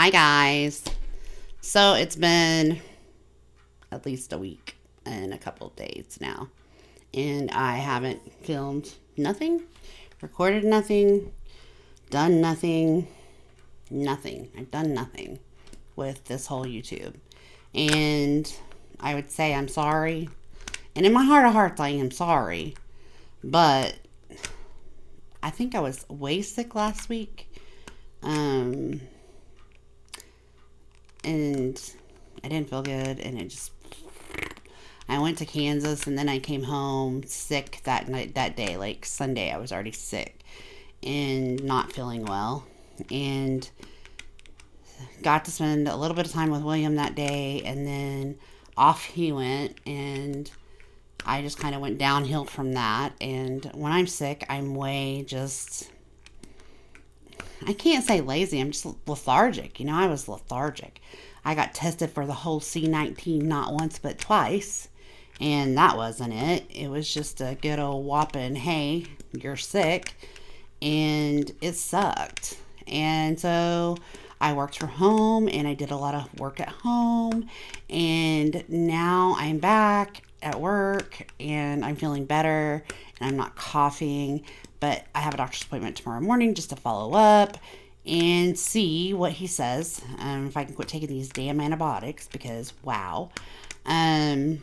Hi, guys. So it's been at least a week and a couple of days now, and I haven't filmed nothing, recorded nothing, done nothing, nothing. I've done nothing with this whole YouTube. And I would say I'm sorry. And in my heart of hearts, I am sorry. But I think I was way sick last week. And I didn't feel good, and I went to Kansas, and then I came home sick that day, like Sunday. I was already sick and not feeling well, and got to spend a little bit of time with William that day, and then off he went, and I just kind of went downhill from that. And when I'm sick, I'm way just, I can't say lazy. I'm just lethargic. I was lethargic. I got tested for the whole C19 not once but twice, and that wasn't it. It was just a good old whopping, hey, you're sick, and it sucked. And so I worked from home, and I did a lot of work at home, and now I'm back at work, and I'm feeling better, and I'm not coughing. But I have a doctor's appointment tomorrow morning just to follow up and see what he says. If I can quit taking these damn antibiotics, because wow. Gotta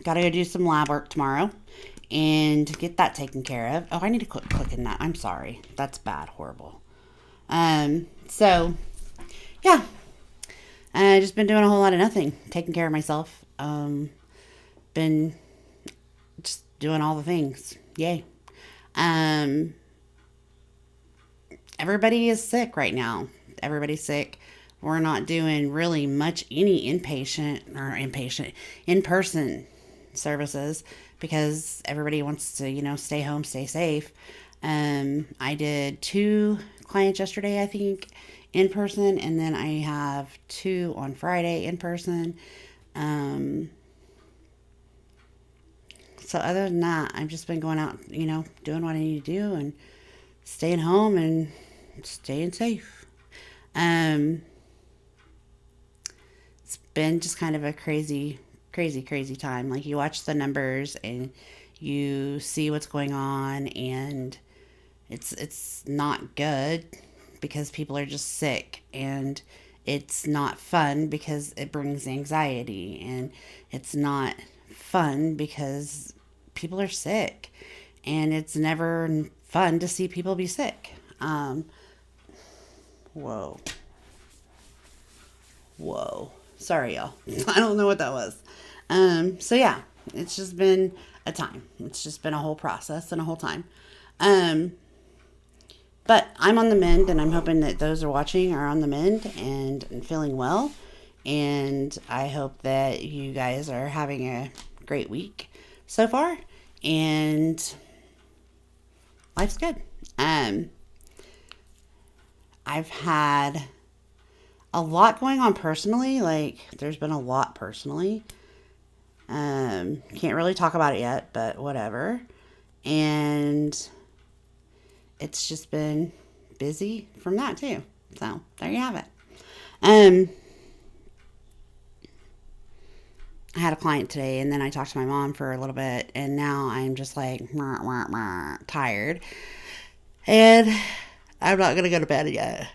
go do some lab work tomorrow and get that taken care of. Oh, I need to quit clicking that. I'm sorry. That's bad. Horrible. So, yeah. I just been doing a whole lot of nothing. Taking care of myself. Been just doing all the things. Yay. Everybody is sick right now. Everybody's sick. We're not doing really much any in-person services because everybody wants to, stay home, stay safe. I did 2 clients yesterday, I think, in person, and then I have 2 on Friday in person. So other than that, I've just been going out, doing what I need to do and staying home and staying safe. It's been just kind of a crazy time. Like, you watch the numbers and you see what's going on, and it's not good because people are just sick, and it's not fun because it brings anxiety, and it's not fun because people are sick, and it's never fun to see people be sick. Whoa. Sorry, y'all. I don't know what that was. So yeah, it's just been a time. It's just been a whole process and a whole time. But I'm on the mend, and I'm hoping that those are watching are on the mend and feeling well. And I hope that you guys are having a great week so far, and life's good. I've had a lot going on personally. Like, there's been a lot personally. Can't really talk about it yet, but whatever. And it's just been busy from that too. So there you have it. I had a client today, and then I talked to my mom for a little bit, and now I'm just like tired, and I'm not gonna go to bed yet.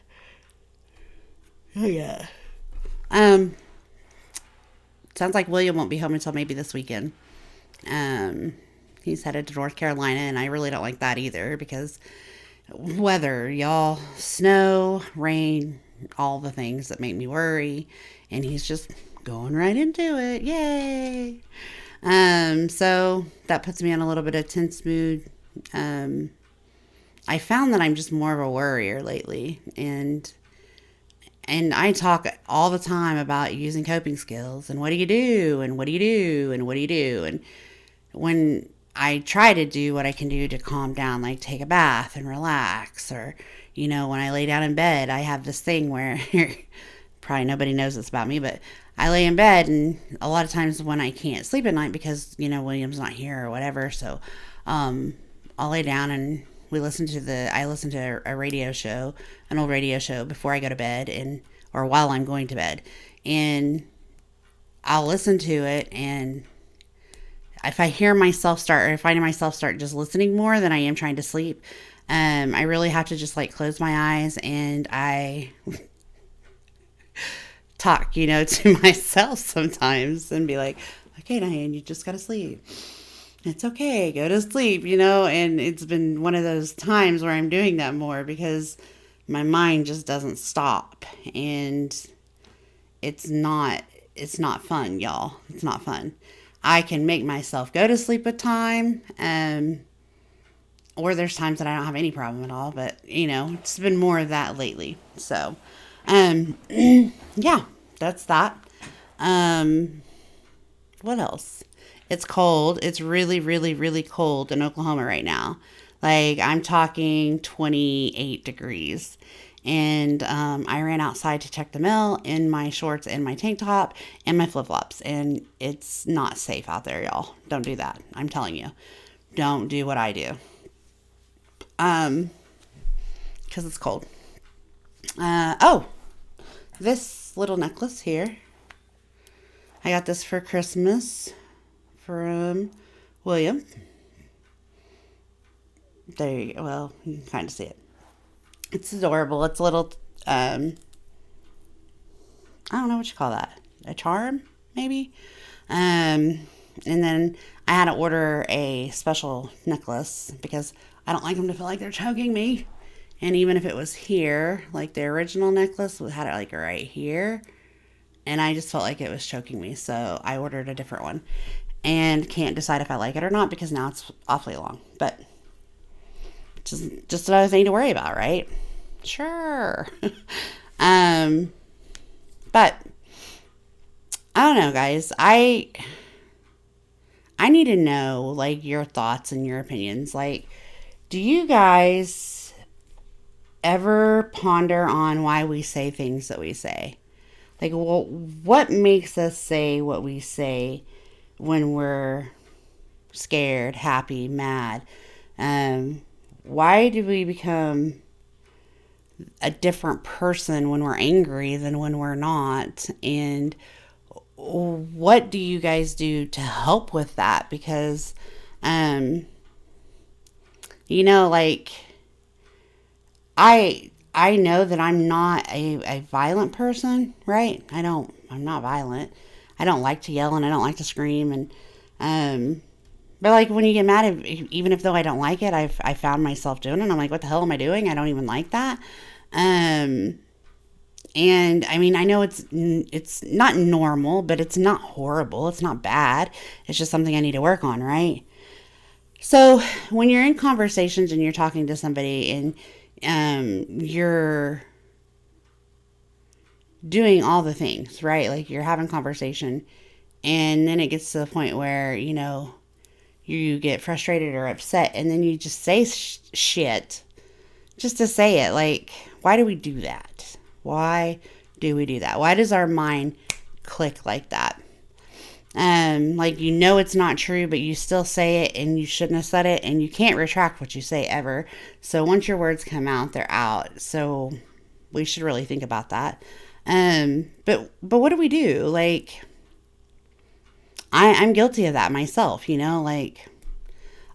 Oh yeah. Sounds like William won't be home until maybe this weekend. He's headed to North Carolina, and I really don't like that either because weather, y'all, snow, rain, all the things that make me worry, and he's just going right into it. Yay. So that puts me in a little bit of tense mood. I found that I'm just more of a worrier lately, and I talk all the time about using coping skills and what do you do and what do you do and what do you do. And when I try to do what I can do to calm down, like take a bath and relax, or, when I lay down in bed, I have this thing where probably nobody knows this about me, but I lay in bed, and a lot of times when I can't sleep at night because, William's not here or whatever, so I'll lay down and I listen to a radio show, an old radio show before I go to bed or while I'm going to bed. And I'll listen to it, and if I hear myself start, or if I find myself start just listening more than I am trying to sleep, I really have to just like close my eyes and I talk, to myself sometimes and be like, okay, Diane, you just gotta sleep. It's okay, go to sleep, and it's been one of those times where I'm doing that more because my mind just doesn't stop, and it's not fun, y'all. It's not fun. I can make myself go to sleep with time, or there's times that I don't have any problem at all, but it's been more of that lately. So, yeah, that's that. What else? It's cold. It's really, really, really cold in Oklahoma right now. Like, I'm talking 28 degrees. And I ran outside to check the mail in my shorts and my tank top and my flip-flops. And it's not safe out there, y'all. Don't do that. I'm telling you. Don't do what I do. Because it's cold. This little necklace here. I got this for Christmas from William. There you go. Well, you can kind of see it. It's adorable. It's a little, I don't know what you call that. A charm, maybe? And then I had to order a special necklace because I don't like them to feel like they're choking me. And even if it was here, like the original necklace had it like right here. And I just felt like it was choking me. So I ordered a different one. And can't decide if I like it or not because now it's awfully long. But just another thing to worry about, right? Sure. But I don't know, guys. I need to know like your thoughts and your opinions. Like, do you guys ever ponder on why we say things that we say? Like, well, what makes us say what we say when we're scared, happy, mad? Why do we become a different person when we're angry than when we're not? And what do you guys do to help with that? Because, like, I know that I'm not a violent person, right? I'm not violent. I don't like to yell and I don't like to scream. And, but like when you get mad, even if though I don't like it, I found myself doing it. I'm like, what the hell am I doing? I don't even like that. And I mean, I know it's not normal, but it's not horrible. It's not bad. It's just something I need to work on, right? So when you're in conversations and you're talking to somebody and you're doing all the things, right? Like you're having conversation and then it gets to the point where, you get frustrated or upset and then you just say shit just to say it. Like, why do we do that? Why do we do that? Why does our mind click like that? Like, it's not true, but you still say it and you shouldn't have said it and you can't retract what you say ever. So once your words come out, they're out. So we should really think about that. But what do we do? Like, I'm guilty of that myself, like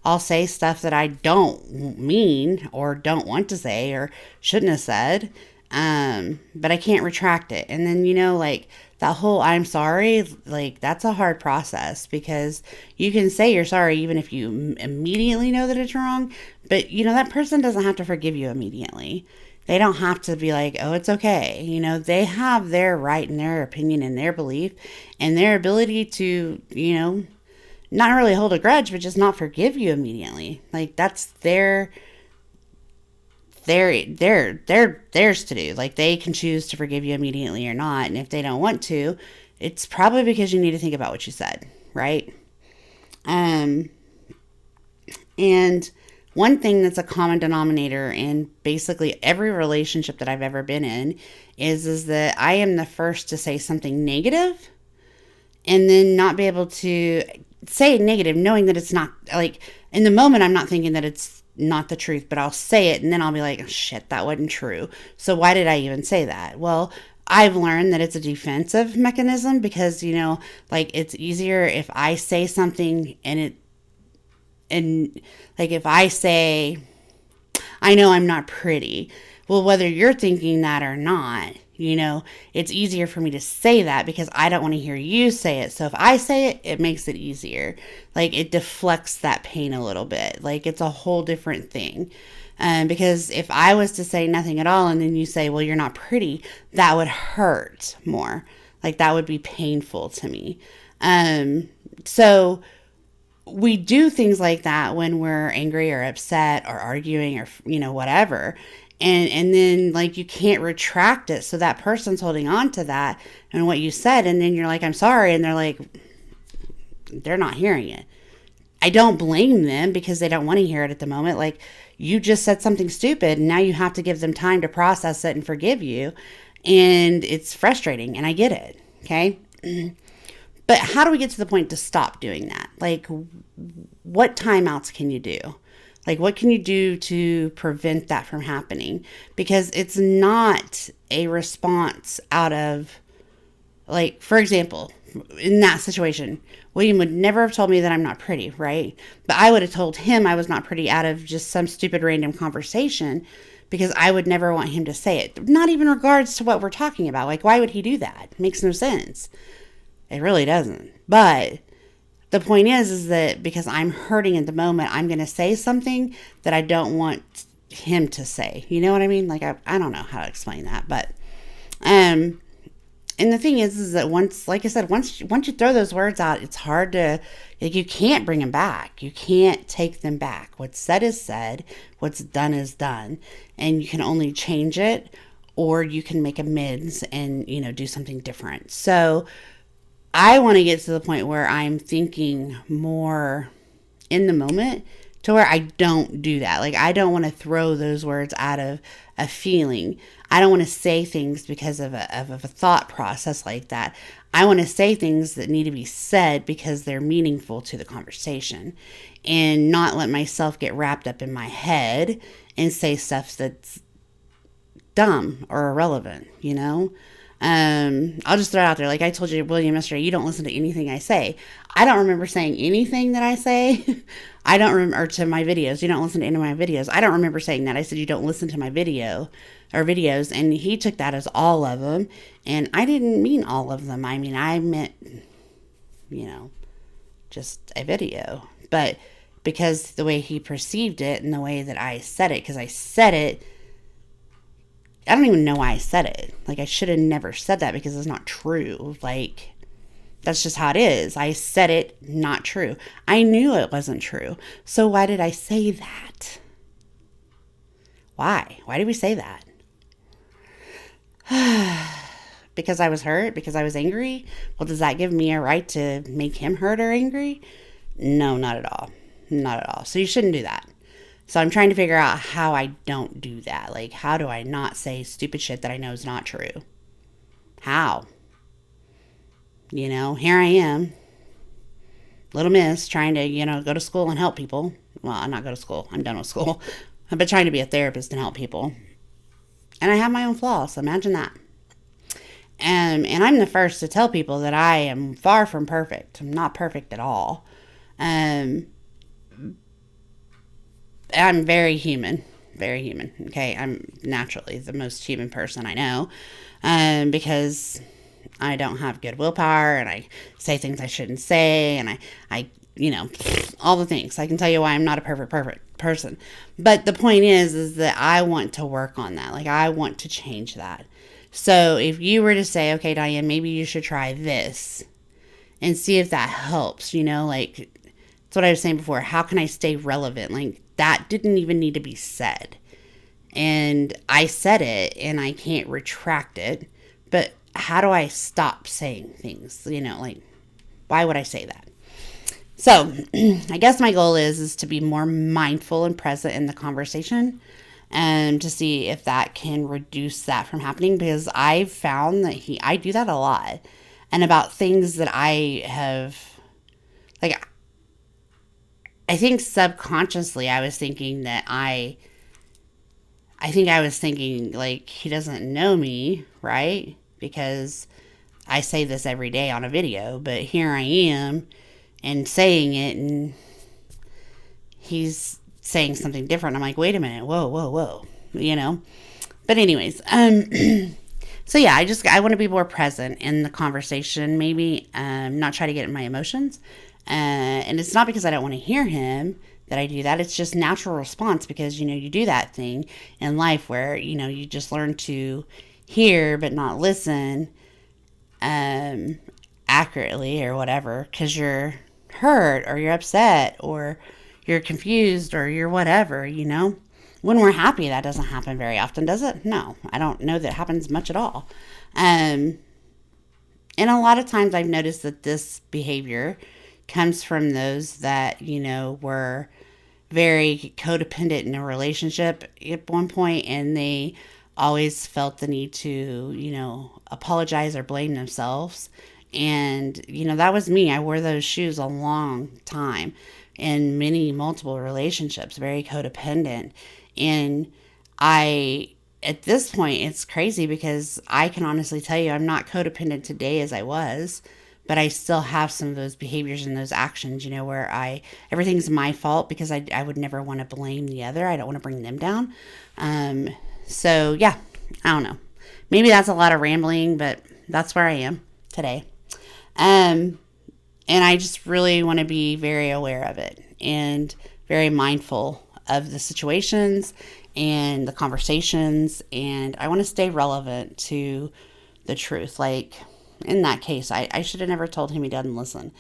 I'll say stuff that I don't mean or don't want to say or shouldn't have said. But I can't retract it. And then, like that whole I'm sorry, like that's a hard process because you can say you're sorry even if you immediately know that it's wrong. But, that person doesn't have to forgive you immediately. They don't have to be like, oh, it's okay. They have their right and their opinion and their belief and their ability to, not really hold a grudge, but just not forgive you immediately. Like that's theirs to do. Like they can choose to forgive you immediately or not. And if they don't want to, it's probably because you need to think about what you said, right? And one thing that's a common denominator in basically every relationship that I've ever been in is that I am the first to say something negative and then not be able to say it negative, knowing that it's not, like, in the moment I'm not thinking that it's not the truth, but I'll say it and then I'll be like, oh, shit, that wasn't true. So why did I even say that? Well, I've learned that it's a defensive mechanism because, like it's easier if I say something and like if I say, I know I'm not pretty. Well, whether you're thinking that or not, it's easier for me to say that because I don't want to hear you say it. So if I say it, it makes it easier. Like it deflects that pain a little bit. Like it's a whole different thing. Because if I was to say nothing at all and then you say, well, you're not pretty, that would hurt more. Like that would be painful to me. So we do things like that when we're angry or upset or arguing or, whatever. And then like you can't retract it. So that person's holding on to that and what you said. And then you're like, I'm sorry. And they're like, they're not hearing it. I don't blame them because they don't want to hear it at the moment. Like you just said something stupid and now you have to give them time to process it and forgive you. And it's frustrating and I get it. Okay. But how do we get to the point to stop doing that? Like what timeouts can you do? Like what can you do to prevent that from happening? Because it's not a response out of, like, for example, in that situation, William would never have told me that I'm not pretty, right? But I would have told him I was not pretty out of just some stupid random conversation because I would never want him to say it. Not even in regards to what we're talking about. Like, why would he do that? It makes no sense. It really doesn't. But the point is that because I'm hurting at the moment, I'm going to say something that I don't want him to say. You know what I mean? Like, I don't know how to explain that. But, and the thing is that once, like I said, once you throw those words out, it's hard to, like, you can't bring them back. You can't take them back. What's said is said. What's done is done. And you can only change it or you can make amends and, do something different. So I want to get to the point where I'm thinking more in the moment to where I don't do that. Like, I don't want to throw those words out of a feeling. I don't want to say things because of a thought process like that. I want to say things that need to be said because they're meaningful to the conversation and not let myself get wrapped up in my head and say stuff that's dumb or irrelevant, I'll just throw it out there. Like I told you, William, yesterday, you don't listen to anything I say. I don't remember saying anything that I say. I don't remember, or to my videos. You don't listen to any of my videos. I don't remember saying that. I said, you don't listen to my video or videos. And he took that as all of them. And I didn't mean all of them. I mean, I meant, just a video. But because the way he perceived it and the way that I said it, because I said it, I don't even know why I said it. Like, I should have never said that because it's not true. Like, that's just how it is. I said it, not true. I knew it wasn't true. So why did I say that? Why? Why did we say that? Because I was hurt? Because I was angry? Well, does that give me a right to make him hurt or angry? No, not at all. Not at all. So you shouldn't do that. So I'm trying to figure out how I don't do that. Like, how do I not say stupid shit that I know is not true? How? Here I am, little miss, trying to, go to school and help people. Well, I'm not go to school. I'm done with school. But trying to be a therapist and help people. And I have my own flaws. So imagine that. And I'm the first to tell people that I am far from perfect. I'm not perfect at all. I'm very human, okay? I'm naturally the most human person I know, because I don't have good willpower, and I say things I shouldn't say, and I all the things. I can tell you why I'm not a perfect person. But the point is that I want to work on that. Like, I want to change that. So if you were to say, okay, Diane, maybe you should try this and see if that helps, like, that's what I was saying before. How can I stay relevant? Like, that didn't even need to be said. And I said it and I can't retract it. But how do I stop saying things? Like, why would I say that? So I guess my goal is to be more mindful and present in the conversation and to see if that can reduce that from happening, because I've found that I do that a lot. And about things that I have, like, I think subconsciously I was thinking that I think I was thinking like he doesn't know me, right? Because I say this every day on a video, but here I am and saying it, and he's saying something different. I'm like, wait a minute, whoa, whoa, whoa, you know? But anyways, so yeah, I want to be more present in the conversation, maybe, not try to get in my emotions. And it's not because I don't want to hear him that I do that. It's just natural response because, you do that thing in life where, you just learn to hear but not listen accurately or whatever because you're hurt or you're upset or you're confused or you're whatever. When we're happy, that doesn't happen very often, does it? No, I don't know that it happens much at all. And a lot of times I've noticed that this behavior comes from those that, were very codependent in a relationship at one point, and they always felt the need to, apologize or blame themselves. And, that was me. I wore those shoes a long time in multiple relationships, very codependent. And at this point, it's crazy because I can honestly tell you I'm not codependent today as I was, but I still have some of those behaviors and those actions, where everything's my fault because I would never want to blame the other. I don't want to bring them down. So yeah, I don't know. Maybe that's a lot of rambling, but that's where I am today. And I just really want to be very aware of it and very mindful of the situations and the conversations. And I want to stay relevant to the truth. Like in that case, I should have never told him he doesn't listen.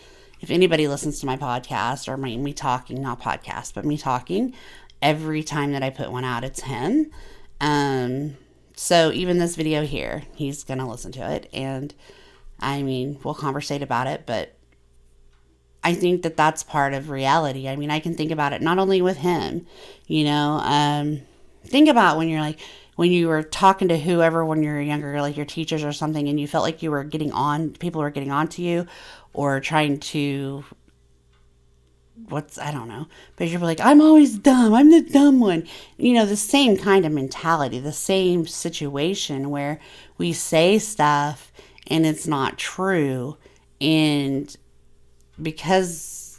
If anybody listens to my podcast or me talking, not podcast, but me talking, every time that I put one out, it's him. So even this video here, he's going to listen to it. And we'll conversate about it, but I think that that's part of reality. I can think about it not only with him, think about when you were talking to whoever when you were younger, like your teachers or something, and you felt like you were people were getting on to you or trying to, I don't know, but you're like, I'm always dumb. I'm the dumb one. The same kind of mentality, the same situation where we say stuff and it's not true. And because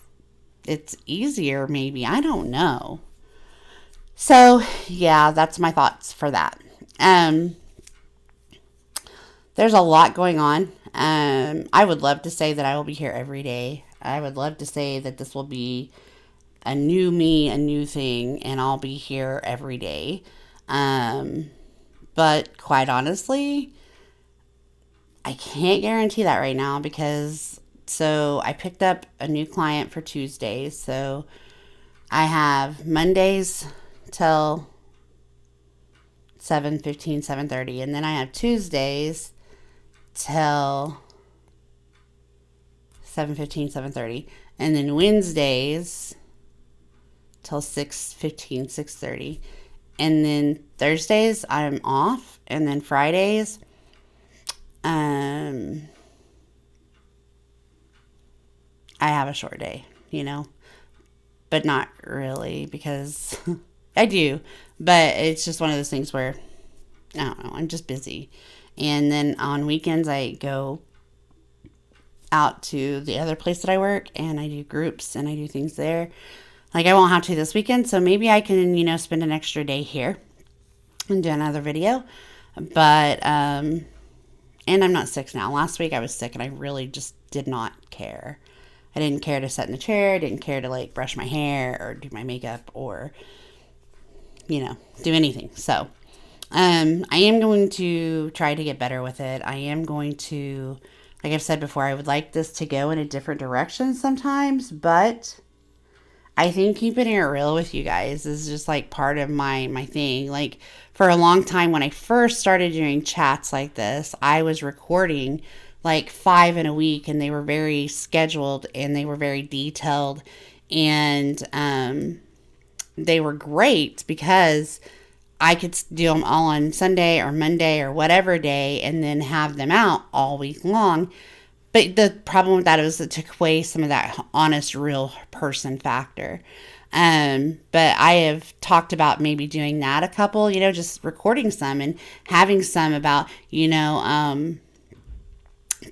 it's easier, maybe, I don't know. So yeah, that's my thoughts for that. There's a lot going on. I would love to say that I will be here every day. I would love to say that this will be a new me, a new thing, and I'll be here every day. But quite honestly, I can't guarantee that right now because I picked up a new client for Tuesdays. So I have Mondays till 7:15, 7:30, and then I have Tuesdays till 7:15, 7:30, and then Wednesdays till 6:15, 6:30, and then Thursdays I'm off, and then Fridays I have a short day, but not really because I do, but it's just one of those things where, I don't know, I'm just busy. And then on weekends, I go out to the other place that I work and I do groups and I do things there. Like I won't have to this weekend, so maybe I can, spend an extra day here and do another video. But, and I'm not sick now. Last week I was sick and I really just did not care. I didn't care to sit in the chair. I didn't care to brush my hair or do my makeup or, do anything. So, I am going to try to get better with it. I am going to, like I've said before, I would like this to go in a different direction sometimes, but I think keeping it real with you guys is just part of my thing. For a long time when I first started doing chats like this, I was recording 5 in a week and they were very scheduled and they were very detailed and they were great because I could do them all on Sunday or Monday or whatever day and then have them out all week long. But the problem with that is it took away some of that honest, real person factor. But I have talked about maybe doing that a couple, just recording some and having some about,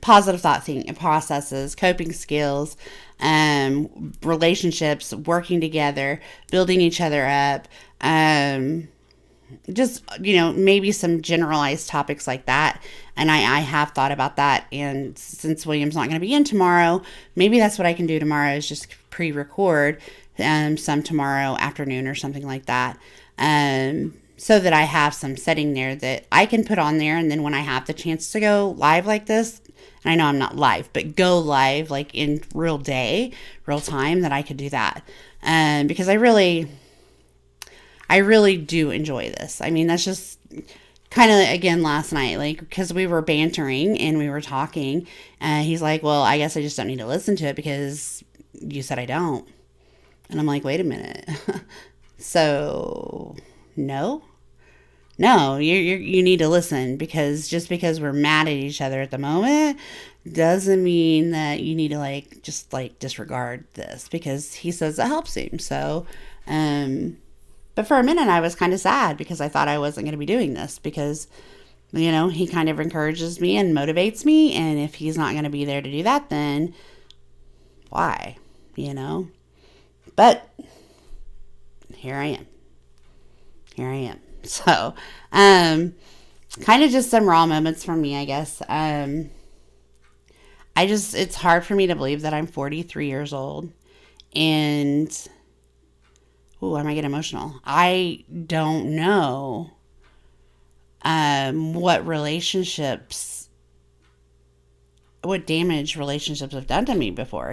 positive thought thinking processes, coping skills, relationships, working together, building each other up, just maybe some generalized topics like that. And I have thought about that, and since William's not going to be in tomorrow, maybe that's what I can do tomorrow is just pre-record some tomorrow afternoon or something like that, so that I have some setting there that I can put on there. And then when I have the chance to go live like this, and I know I'm not live, but go live like in real time, that I could do that. Because I really do enjoy this. I mean, that's just kind of, again, last night, like, because we were bantering and we were talking, and he's like, well, I guess I just don't need to listen to it because you said I don't. And I'm like, wait a minute. So, no, you need to listen, because just because we're mad at each other at the moment doesn't mean that you need to just disregard this because he says it helps him. So, but for a minute I was kind of sad because I thought I wasn't going to be doing this because, he kind of encourages me and motivates me. And if he's not going to be there to do that, then why, But here I am. So, kind of just some raw moments from me, I guess. It's hard for me to believe that I'm 43 years old and, I might get emotional. I don't know, what damage relationships have done to me before,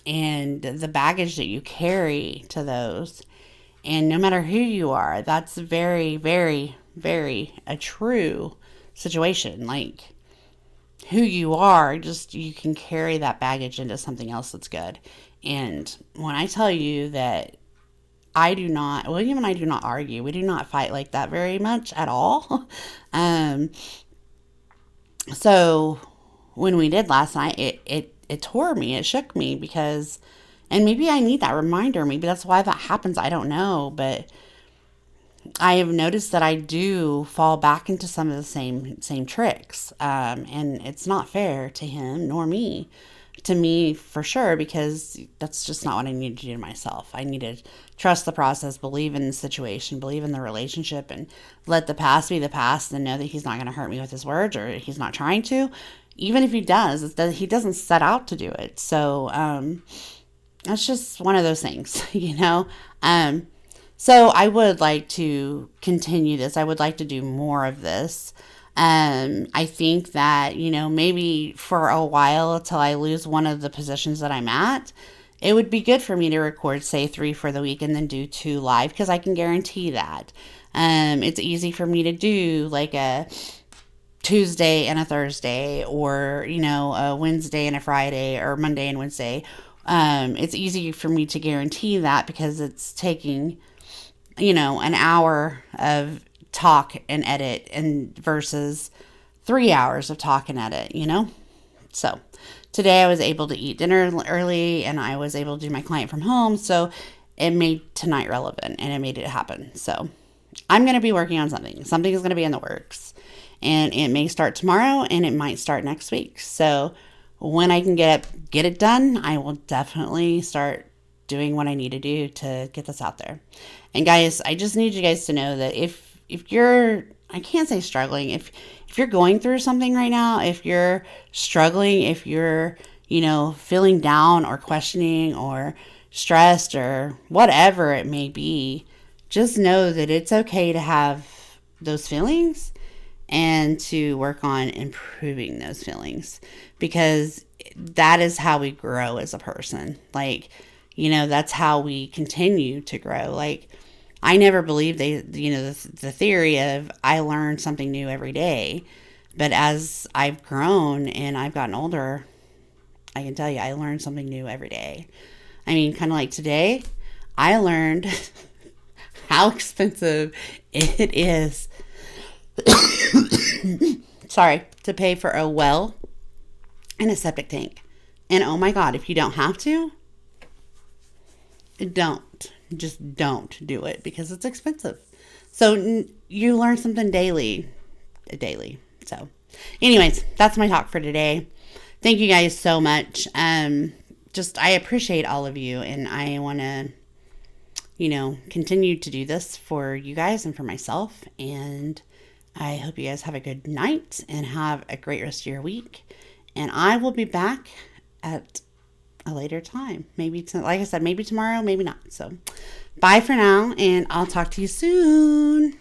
and the baggage that you carry to those. And no matter who you are, that's very, very, very a true situation. Like, who you are, just you can carry that baggage into something else that's good. And when I tell you that William and I do not argue. We do not fight like that very much at all. So when we did last night, it tore me. It shook me because, and maybe I need that reminder. Maybe that's why that happens. I don't know. But I have noticed that I do fall back into some of the same tricks. And it's not fair to him nor me. To me, for sure, because that's just not what I need to do to myself. I need to trust the process, believe in the situation, believe in the relationship, and let the past be the past and know that he's not going to hurt me with his words, or he's not trying to. Even if he does, he doesn't set out to do it. So that's just one of those things, So I would like to continue this. I would like to do more of this. I think that, maybe for a while till I lose one of the positions that I'm at, it would be good for me to record, say, 3 for the week and then do 2 live, because I can guarantee that. It's easy for me to do like a Tuesday and a Thursday, or, a Wednesday and a Friday, or Monday and Wednesday. It's easy for me to guarantee that because it's taking, an hour of talk and edit and versus 3 hours of talk and edit, So today I was able to eat dinner early and I was able to do my client from home. So it made tonight relevant and it made it happen. So I'm going to be working on something. Something is going to be in the works, and it may start tomorrow and it might start next week. So when I can get it done, I will definitely start doing what I need to do to get this out there. And guys, I just need you guys to know that if you're, I can't say struggling, if you're going through something right now, if you're struggling, if you're, feeling down or questioning or stressed or whatever it may be, just know that it's okay to have those feelings and to work on improving those feelings, because that is how we grow as a person. That's how we continue to grow. I never believed the theory of I learn something new every day. But as I've grown and I've gotten older, I can tell you I learn something new every day. I mean, kind of like today, I learned how expensive it is to pay for a well and a septic tank. And oh my God, if you don't have to, just don't do it because it's expensive. So you learn something daily. So anyways, that's my talk for today. Thank you guys so much. I appreciate all of you, and I want to, continue to do this for you guys and for myself. And I hope you guys have a good night and have a great rest of your week. And I will be back at a later time. Maybe, like I said, maybe tomorrow, maybe not. So bye for now, and I'll talk to you soon.